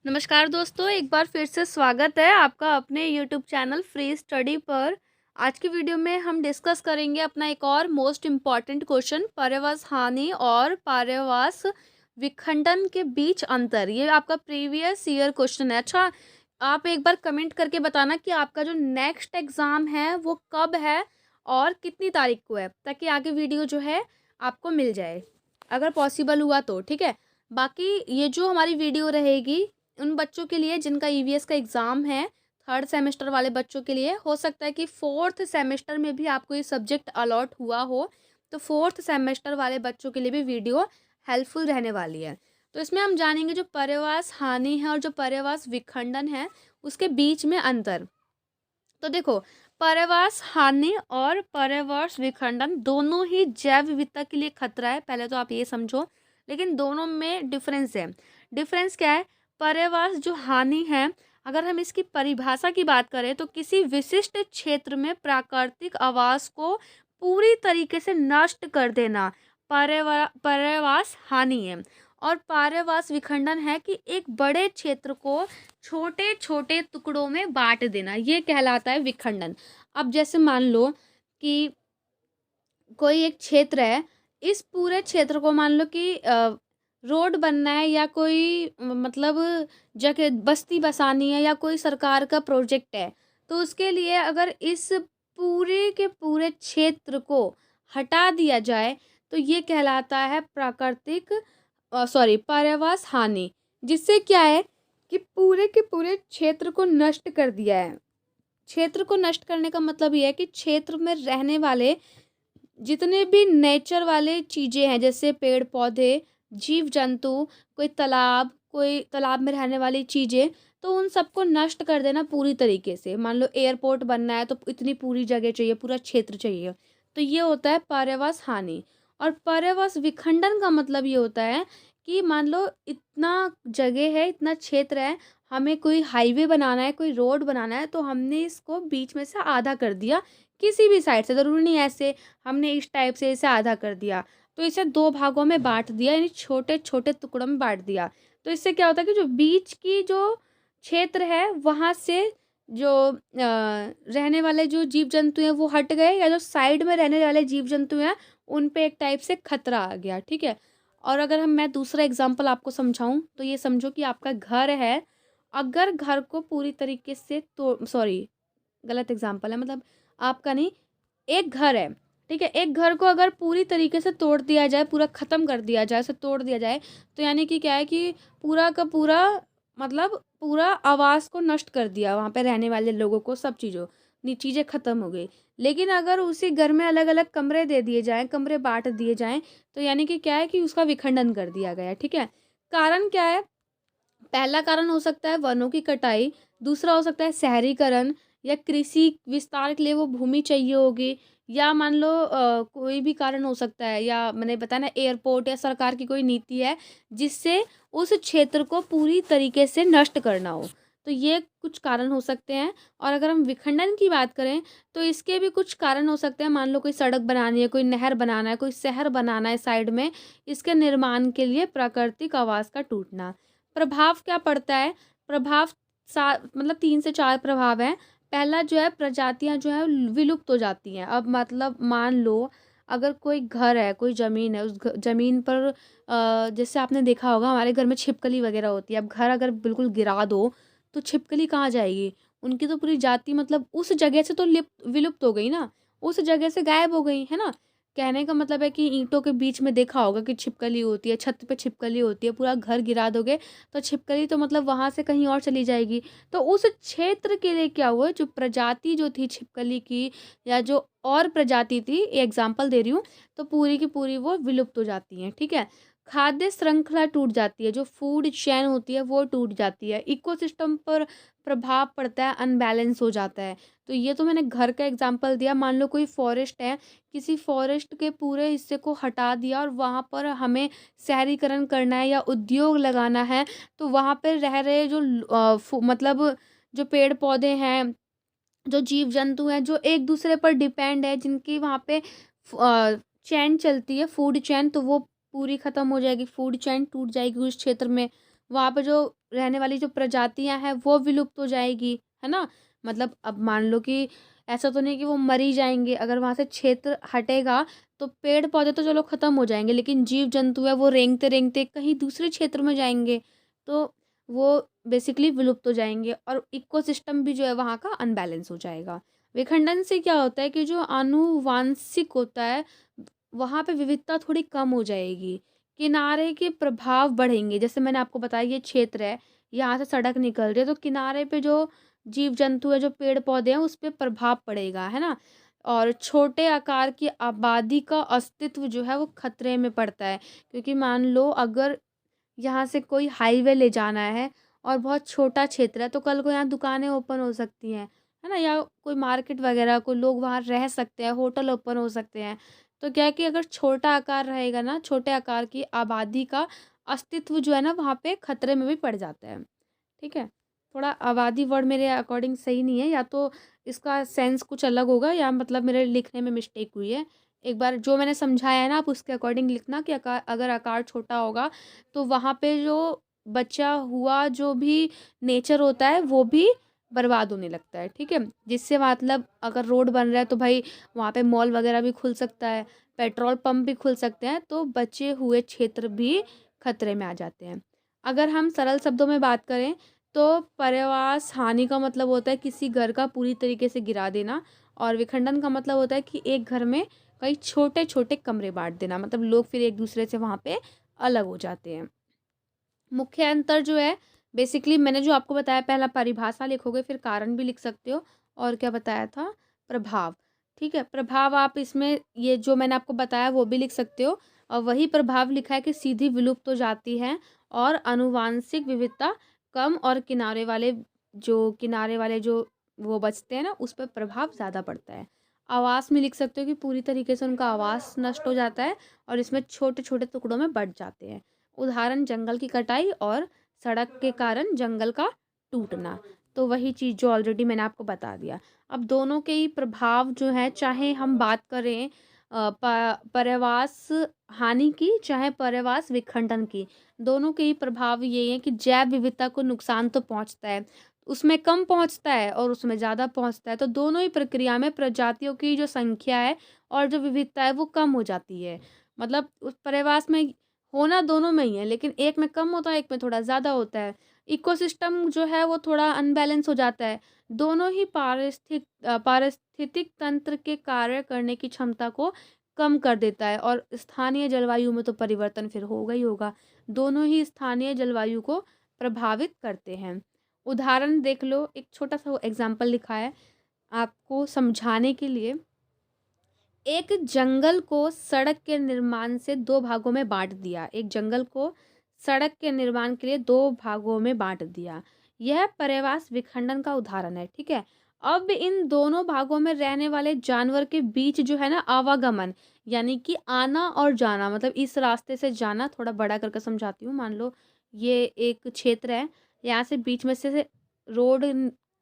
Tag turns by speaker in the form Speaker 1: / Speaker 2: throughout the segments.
Speaker 1: नमस्कार दोस्तों, एक बार फिर से स्वागत है आपका अपने यूट्यूब चैनल फ्री स्टडी पर। आज की वीडियो में हम डिस्कस करेंगे अपना एक और मोस्ट इम्पॉर्टेंट क्वेश्चन, पर्यावरण हानि और पर्यावरण विखंडन के बीच अंतर। ये आपका प्रीवियस ईयर क्वेश्चन है। अच्छा, आप एक बार कमेंट करके बताना कि आपका जो नेक्स्ट एग्ज़ाम है वो कब है और कितनी तारीख को है, ताकि आगे वीडियो जो है आपको मिल जाए, अगर पॉसिबल हुआ तो। ठीक है, बाकी ये जो हमारी वीडियो रहेगी उन बच्चों के लिए जिनका ईवीएस का एग्ज़ाम है, थर्ड सेमेस्टर वाले बच्चों के लिए। हो सकता है कि फोर्थ सेमेस्टर में भी आपको ये सब्जेक्ट अलॉट हुआ हो, तो फोर्थ सेमेस्टर वाले बच्चों के लिए भी वीडियो हेल्पफुल रहने वाली है। तो इसमें हम जानेंगे जो पर्यावरण हानि है और जो पर्यावरण विखंडन है, उसके बीच में अंतर। तो देखो, पर्यावरण हानि और पर्यावरण विखंडन दोनों ही जैव विविधता के लिए खतरा है, पहले तो आप ये समझो। लेकिन दोनों में डिफरेंस है। डिफरेंस क्या है? पर्यावरण जो हानि है, अगर हम इसकी परिभाषा की बात करें तो किसी विशिष्ट क्षेत्र में प्राकृतिक आवास को पूरी तरीके से नष्ट कर देना पर्यावरण हानि है। और पर्यावरण विखंडन है कि एक बड़े क्षेत्र को छोटे छोटे टुकड़ों में बांट देना, ये कहलाता है विखंडन। अब जैसे मान लो कि कोई एक क्षेत्र है, इस पूरे क्षेत्र को मान लो कि रोड बनना है या कोई मतलब जगह बस्ती बसानी है या कोई सरकार का प्रोजेक्ट है, तो उसके लिए अगर इस पूरे के पूरे क्षेत्र को हटा दिया जाए तो ये कहलाता है प्राकृतिक पर्यावरण हानि। जिससे क्या है कि पूरे के पूरे क्षेत्र को नष्ट कर दिया है। क्षेत्र को नष्ट करने का मतलब ये है कि क्षेत्र में रहने वाले जितने भी नेचर वाले चीज़ें हैं, जैसे पेड़ पौधे, जीव जंतु, कोई तालाब में रहने वाली चीज़ें, तो उन सबको नष्ट कर देना पूरी तरीके से। मान लो एयरपोर्ट बनना है तो इतनी पूरी जगह चाहिए, पूरा क्षेत्र चाहिए, तो ये होता है पर्यावरण हानि। और पर्यावरण विखंडन का मतलब ये होता है कि मान लो इतना जगह है, इतना क्षेत्र है, हमें कोई हाईवे बनाना है, कोई रोड बनाना है, तो हमने इसको बीच में से आधा कर दिया, किसी भी साइड से, ज़रूरी नहीं ऐसे हमने इस टाइप से इसे आधा कर दिया, तो इसे दो भागों में बांट दिया, यानी छोटे छोटे टुकड़ों में बांट दिया। तो इससे क्या होता है कि जो बीच की जो क्षेत्र है वहाँ से जो रहने वाले जो जीव जंतु हैं वो हट गए, या जो साइड में रहने वाले जीव जंतु हैं उन पे एक टाइप से खतरा आ गया। ठीक है, और अगर मैं दूसरा एग्जाम्पल आपको समझाऊं तो ये समझो कि आपका घर है। अगर घर को पूरी तरीके से तो सॉरी, गलत एग्जाम्पल है, मतलब आपका नहीं, एक घर है। ठीक है, एक घर को अगर पूरी तरीके से तोड़ दिया जाए, पूरा ख़त्म कर दिया जाए, उसे तोड़ दिया जाए, तो यानी कि क्या है कि पूरा का पूरा मतलब पूरा आवास को नष्ट कर दिया, वहाँ पे रहने वाले लोगों को, सब चीज़ें ख़त्म हो गई। लेकिन अगर उसी घर में अलग अलग कमरे दे दिए जाएँ, कमरे बांट दिए जाएँ, तो यानी कि क्या है कि उसका विखंडन कर दिया गया। ठीक है, कारण क्या है? पहला कारण हो सकता है वनों की कटाई, दूसरा हो सकता है शहरीकरण, या कृषि विस्तार के लिए वो भूमि चाहिए होगी, या मान लो कोई भी कारण हो सकता है, या मैंने बताया ना, एयरपोर्ट या सरकार की कोई नीति है जिससे उस क्षेत्र को पूरी तरीके से नष्ट करना हो, तो ये कुछ कारण हो सकते हैं। और अगर हम विखंडन की बात करें तो इसके भी कुछ कारण हो सकते हैं। मान लो कोई सड़क बनानी है, कोई नहर बनाना है, कोई शहर बनाना है साइड में, इसके निर्माण के लिए प्राकृतिक आवास का टूटना। प्रभाव क्या पड़ता है? प्रभाव मतलब 3 से 4 प्रभाव हैं। पहला जो है, प्रजातियां जो है विलुप्त हो जाती हैं। अब मतलब मान लो अगर कोई घर है, कोई ज़मीन है, उस ज़मीन पर जैसे आपने देखा होगा हमारे घर में छिपकली वगैरह होती है। अब घर अगर बिल्कुल गिरा दो तो छिपकली कहाँ जाएगी? उनकी तो पूरी जाति मतलब उस जगह से तो लिप्त विलुप्त हो गई ना, उस जगह से गायब हो गई, है ना? कहने का मतलब है कि ईंटों के बीच में देखा होगा कि छिपकली होती है, छत पे छिपकली होती है, पूरा घर गिरा दोगे तो छिपकली तो मतलब वहाँ से कहीं और चली जाएगी। तो उस क्षेत्र के लिए क्या हुआ, जो प्रजाति जो थी छिपकली की, या जो और प्रजाति थी, एग्जाम्पल दे रही हूँ, तो पूरी की पूरी वो विलुप्त हो जाती हैं। ठीक है, खाद्य श्रृंखला टूट जाती है, जो फूड चेन होती है वो टूट जाती है, इकोसिस्टम पर प्रभाव पड़ता है, अनबैलेंस हो जाता है। तो ये तो मैंने घर का एग्जाम्पल दिया। मान लो कोई फॉरेस्ट है, किसी फॉरेस्ट के पूरे हिस्से को हटा दिया और वहाँ पर हमें शहरीकरण करना है या उद्योग लगाना है, तो वहाँ पर रह रहे जो मतलब जो पेड़ पौधे हैं, जो जीव जंतु हैं, जो एक दूसरे पर डिपेंड है, जिनकी वहाँ पे चैन चलती है, फूड चैन, तो वो पूरी ख़त्म हो जाएगी, फूड चैन टूट जाएगी उस क्षेत्र में। वहाँ पे जो रहने वाली जो प्रजातियाँ हैं वो विलुप्त हो जाएगी, है ना? मतलब अब मान लो कि ऐसा तो नहीं कि वो मर ही जाएँगे, अगर वहाँ से क्षेत्र हटेगा तो पेड़-पौधे तो चलो ख़त्म हो जाएँगे, लेकिन जीव-जंतु है वो रेंगते-रेंगते कहीं दूसरे क्षेत्र में जाएँगे, तो वो बेसिकली विलुप्त हो जाएँगे और इकोसिस्टम भी जो है वहाँ का अनबैलेंस हो जाएगा। विखंडन से क्या होता है कि जो आनुवांशिक होता है, वहाँ पे विविधता थोड़ी कम हो जाएगी। किनारे के प्रभाव बढ़ेंगे, जैसे मैंने आपको बताया ये क्षेत्र है, यहाँ से सड़क निकल रही है, तो किनारे पे जो जीव-जंतु है, जो पेड़-पौधे हैं, उस पे प्रभाव पड़ेगा, है ना? और छोटे आकार की आबादी का अस्तित्व जो है वो खतरे में पड़ता है, क्योंकि मान लो अगर यहाँ से कोई हाईवे ले जाना है और बहुत छोटा क्षेत्र है, तो कल को यहाँ दुकानें ओपन हो सकती हैं, है ना? या कोई मार्केट वगैरह, कोई लोग वहाँ रह सकते हैं, होटल ओपन हो सकते हैं। तो क्या है कि अगर छोटा आकार रहेगा ना, छोटे आकार की आबादी का अस्तित्व जो है ना, वहाँ पे खतरे में भी पड़ जाता है। ठीक है? थोड़ा आबादी वर्ड मेरे अकॉर्डिंग सही नहीं है, या तो इसका सेंस कुछ अलग होगा या मतलब मेरे लिखने में मिस्टेक हुई है। एक बार जो मैंने समझाया है ना, आप उसके अकॉर्डिंग लिखना कि अगर आकार छोटा होगा, तो वहाँ पे जो बचा हुआ जो भी नेचर होता है, वो भी बर्बाद होने लगता है, ठीक है? जिससे मतलब अगर रोड बन रहा है, तो भाई वहाँ पे मॉल वगैरह भी खुल सकता है, पेट्रोल पंप भी खुल सकते हैं, तो बचे हुए क्षेत्र भी खतरे में आ जाते हैं। अगर हम सरल शब्दों में बात करें, तो पर्यावास हानि का मतलब होता है किसी घर का पूरी तरीके से गिरा देना, और विखंडन का मतलब होता है कि एक घर में कई छोटे-छोटे कमरे बाँट देना, मतलब लोग फिर एक दूसरे से वहाँ पे अलग हो जाते हैं। मुख्य अंतर जो है, बेसिकली मैंने जो आपको बताया, पहला परिभाषा लिखोगे, फिर कारण भी लिख सकते हो, और क्या बताया था? प्रभाव। ठीक है? प्रभाव आप इसमें ये जो मैंने आपको बताया वो भी लिख सकते हो, और वही प्रभाव लिखा है कि सीधी विलुप्त हो जाती है और आनुवांशिक विविधता कम, और किनारे वाले जो वो बचते हैं ना, उस पर प्रभाव ज़्यादा पड़ता है। आवास में लिख सकते हो कि पूरी तरीके से उनका आवास नष्ट हो जाता है और इसमें छोटे-छोटे टुकड़ों में बँट जाते हैं। उदाहरण जंगल की कटाई और सड़क के कारण जंगल का टूटना। तो वही चीज़ जो ऑलरेडी मैंने आपको बता दिया। अब दोनों के ही प्रभाव जो है, चाहे हम बात करें पर्यावास हानि की, चाहे पर्यावास विखंडन की, दोनों के ही प्रभाव यही है कि जैव विविधता को नुकसान तो पहुंचता है, उसमें कम पहुंचता है और उसमें ज़्यादा पहुंचता है। तो दोनों ही प्रक्रिया में प्रजातियों की जो संख्या है और जो विविधता है वो कम हो जाती है। मतलब उस पर्यावास में होना दोनों में ही है, लेकिन एक में कम होता है, एक में थोड़ा ज़्यादा होता है। इकोसिस्टम जो है वो थोड़ा अनबैलेंस हो जाता है। दोनों ही पारिस्थितिक तंत्र के कार्य करने की क्षमता को कम कर देता है, और स्थानीय जलवायु में तो परिवर्तन फिर होगा ही होगा। दोनों ही स्थानीय जलवायु को प्रभावित करते हैं। उदाहरण देख लो, एक छोटा-सा एग्ज़ाम्पल लिखा है आपको समझाने के लिए। एक जंगल को सड़क के निर्माण से 2 भागों में बाँट दिया। एक जंगल को सड़क के निर्माण के लिए 2 भागों में बाँट दिया। यह पर्यावरण विखंडन का उदाहरण है, ठीक है? अब इन दोनों भागों में रहने वाले जानवर के बीच जो है ना आवागमन, यानी कि आना और जाना, मतलब इस रास्ते से जाना, थोड़ा बड़ा करके समझाती हूँ। मान लो ये एक क्षेत्र है, यहाँ से बीच में से रोड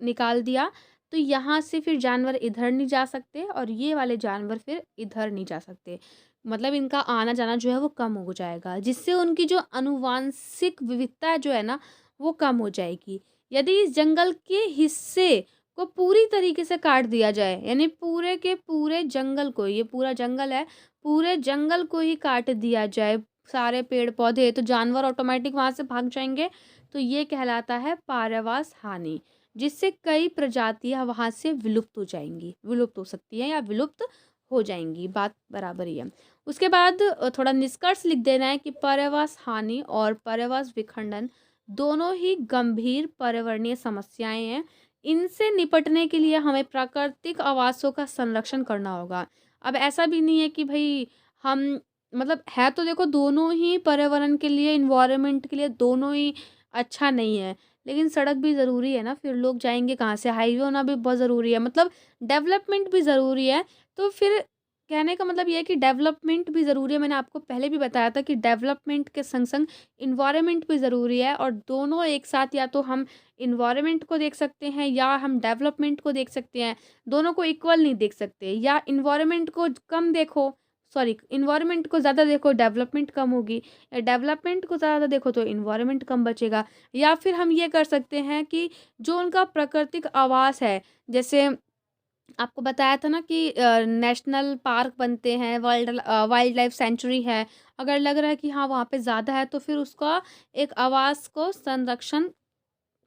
Speaker 1: निकाल दिया, तो यहाँ से फिर जानवर इधर नहीं जा सकते और ये वाले जानवर फिर इधर नहीं जा सकते। मतलब इनका आना-जाना जो है वो कम हो जाएगा, जिससे उनकी जो आनुवांशिक विविधता जो है ना, वो कम हो जाएगी। यदि इस जंगल के हिस्से को पूरी तरीके से काट दिया जाए, यानी पूरे के पूरे जंगल को, ये पूरा जंगल है, पूरे जंगल को ही काट दिया जाए, सारे पेड़-पौधे, तो जानवर ऑटोमेटिक वहाँ से भाग जाएँगे। तो ये कहलाता है पारावास हानि। जिससे कई प्रजातियाँ वहाँ से विलुप्त हो जाएँगी, विलुप्त हो सकती हैं या विलुप्त हो जाएँगी, बात बराबर ही है। उसके बाद थोड़ा निष्कर्ष लिख देना है कि पर्यावरण हानि और पर्यावरण विखंडन दोनों ही गंभीर पर्यावरणीय समस्याएँ हैं। इनसे निपटने के लिए हमें प्राकृतिक आवासों का संरक्षण करना होगा। अब ऐसा भी नहीं है कि भई हम, मतलब है तो देखो दोनों ही पर्यावरण के लिए, एनवायरनमेंट के लिए दोनों ही अच्छा नहीं है। लेकिन सड़क भी ज़रूरी है ना, फिर लोग जाएँगे कहाँ से? हाईवे होना भी बहुत ज़रूरी है, मतलब डेवलपमेंट भी ज़रूरी है। तो फिर कहने का मतलब ये है कि डेवलपमेंट भी ज़रूरी है, मैंने आपको पहले भी बताया था कि डेवलपमेंट के संग-संग एनवायरनमेंट भी ज़रूरी है, और दोनों एक साथ, या तो हम एनवायरनमेंट को देख सकते हैं या हम डेवलपमेंट को देख सकते हैं। दोनों को इक्वल नहीं देख सकते, या एनवायरनमेंट को कम देखो, सॉरी, इन्वायरमेंट को ज़्यादा देखो डेवलपमेंट कम होगी, या डेवलपमेंट को ज़्यादा देखो तो इन्वायरमेंट कम बचेगा। या फिर हम ये कर सकते हैं कि जो उनका प्राकृतिक आवास है, जैसे आपको बताया था ना कि नेशनल पार्क बनते हैं, वाइल्ड लाइफ सेंचुरी है, अगर लग रहा है कि हाँ वहाँ पे ज़्यादा है तो फिर उसका एक आवास को संरक्षण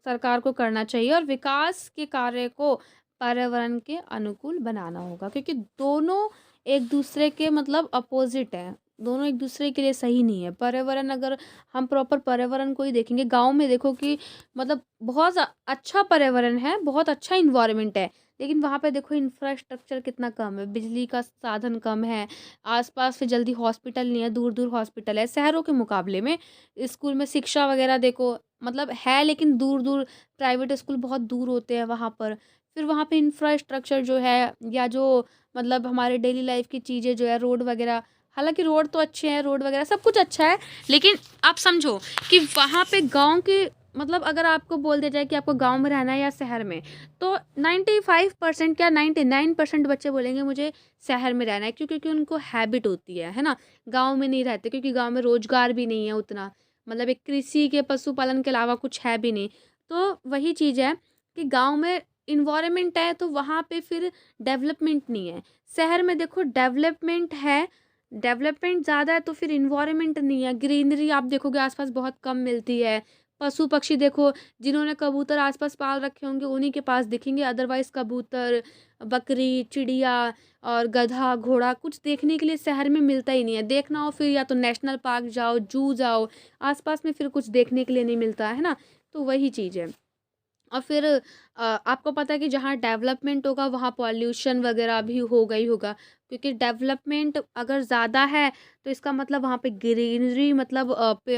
Speaker 1: सरकार को करना चाहिए, और विकास के कार्य को पर्यावरण के अनुकूल बनाना होगा, क्योंकि दोनों एक दूसरे के मतलब अपोजिट हैं, दोनों एक दूसरे के लिए सही नहीं है। पर्यावरण, अगर हम प्रॉपर पर्यावरण को ही देखेंगे, गांव में देखो कि मतलब बहुत अच्छा पर्यावरण है, बहुत अच्छा इन्वायरमेंट है, लेकिन वहाँ पे देखो इंफ्रास्ट्रक्चर कितना कम है, बिजली का साधन कम है, आसपास फिर जल्दी हॉस्पिटल नहीं है, दूर दूर हॉस्पिटल है शहरों के मुकाबले में। स्कूल में शिक्षा वगैरह देखो मतलब है, लेकिन दूर दूर प्राइवेट स्कूल बहुत दूर होते हैं वहाँ पर। फिर वहाँ पे इंफ्रास्ट्रक्चर जो है, या जो मतलब हमारे डेली लाइफ की चीज़ें जो है, रोड वगैरह, हालांकि रोड तो अच्छे हैं, रोड वगैरह सब कुछ अच्छा है, लेकिन आप समझो कि वहाँ पे गांव के मतलब अगर आपको बोल दिया जाए कि आपको गांव में रहना है या शहर में, तो 95% क्या 99% बच्चे बोलेंगे मुझे शहर में रहना है, क्योंकि उनको हैबिट होती है ना। गांव में नहीं रहते, क्योंकि गांव में रोजगार भी नहीं है उतना, मतलब एक कृषि के पशुपालन के अलावा कुछ है भी नहीं। तो वही चीज़ है कि गांव में इन्वायरमेंट है तो वहाँ पे फिर डेवलपमेंट नहीं है। शहर में देखो डेवलपमेंट है, डेवलपमेंट ज़्यादा है तो फिर इन्वायरमेंट नहीं है, ग्रीनरी आप देखोगे आसपास बहुत कम मिलती है। पशु पक्षी देखो, जिन्होंने कबूतर आसपास पाल रखे होंगे उन्हीं के पास दिखेंगे, अदरवाइज कबूतर, बकरी, चिड़िया और गधा, घोड़ा कुछ देखने के लिए शहर में मिलता ही नहीं है। देखना हो फिर या तो नेशनल पार्क जाओ, जू जाओ, आसपास में फिर कुछ देखने के लिए नहीं मिलता है ना। तो वही चीज़ है। और फिर आपको पता है कि जहाँ डेवलपमेंट होगा वहाँ पॉल्यूशन वगैरह भी होगा ही होगा, क्योंकि डेवलपमेंट अगर ज़्यादा है तो इसका मतलब वहाँ पे ग्रीनरी मतलब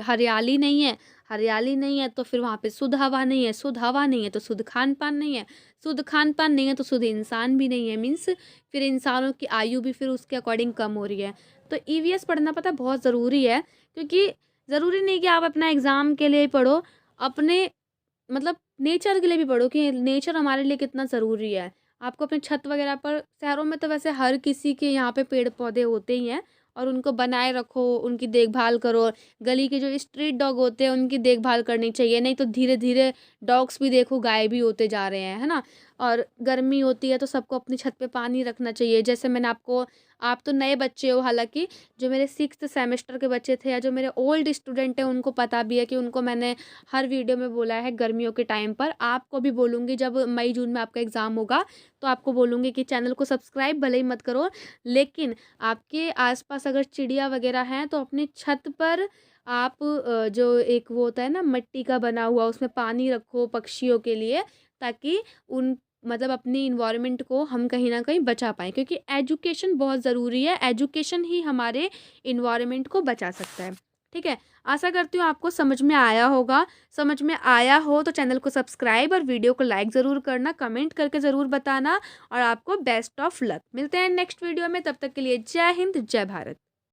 Speaker 1: हरियाली नहीं है, हरियाली नहीं है तो फिर वहाँ पे शुद्ध हवा नहीं है, शुद्ध हवा नहीं है तो शुद्ध खान पान नहीं है, शुद्ध खान पान नहीं है तो शुद्ध इंसान भी नहीं है, मीन्स फिर इंसानों की आयु भी फिर उसके अकॉर्डिंग कम हो रही है। तो ईवीएस पढ़ना पता है बहुत ज़रूरी है, क्योंकि ज़रूरी नहीं कि आप अपना एग्ज़ाम के लिए ही पढ़ो, अपने मतलब नेचर के लिए भी पढ़ो कि नेचर हमारे लिए कितना ज़रूरी है। आपको अपने छत वगैरह पर, शहरों में तो वैसे हर किसी के यहाँ पे पेड़ पौधे होते ही हैं, और उनको बनाए रखो, उनकी देखभाल करो। गली के जो स्ट्रीट डॉग होते हैं उनकी देखभाल करनी चाहिए, नहीं तो धीरे धीरे डॉग्स भी देखो गायब भी होते जा रहे हैं, है ना। और गर्मी होती है तो सबको अपनी छत पे पानी रखना चाहिए, जैसे मैंने आपको, आप तो नए बच्चे हो हालांकि, जो मेरे 6th सेमेस्टर के बच्चे थे या जो मेरे ओल्ड स्टूडेंट हैं उनको पता भी है कि उनको मैंने हर वीडियो में बोला है गर्मियों के टाइम पर। आपको भी बोलूँगी जब मई जून में आपका एग्ज़ाम होगा तो आपको बोलूँगी कि चैनल को सब्सक्राइब भले ही मत करो, लेकिन आपके आसपास अगर चिड़िया वगैरह हैं तो अपनी छत पर आप जो एक वो होता है ना मिट्टी का बना हुआ, उसमें पानी रखो पक्षियों के लिए, ताकि उन मतलब अपनी इन्वायरमेंट को हम कहीं ना कहीं बचा पाएँ, क्योंकि एजुकेशन बहुत ज़रूरी है, एजुकेशन ही हमारे इन्वायरमेंट को बचा सकता है। ठीक है, आशा करती हूँ आपको समझ में आया होगा। समझ में आया हो तो चैनल को सब्सक्राइब और वीडियो को लाइक ज़रूर करना, कमेंट करके ज़रूर बताना, और आपको बेस्ट ऑफ लक। मिलते हैं नेक्स्ट वीडियो में, तब तक के लिए जय हिंद, जय भारत।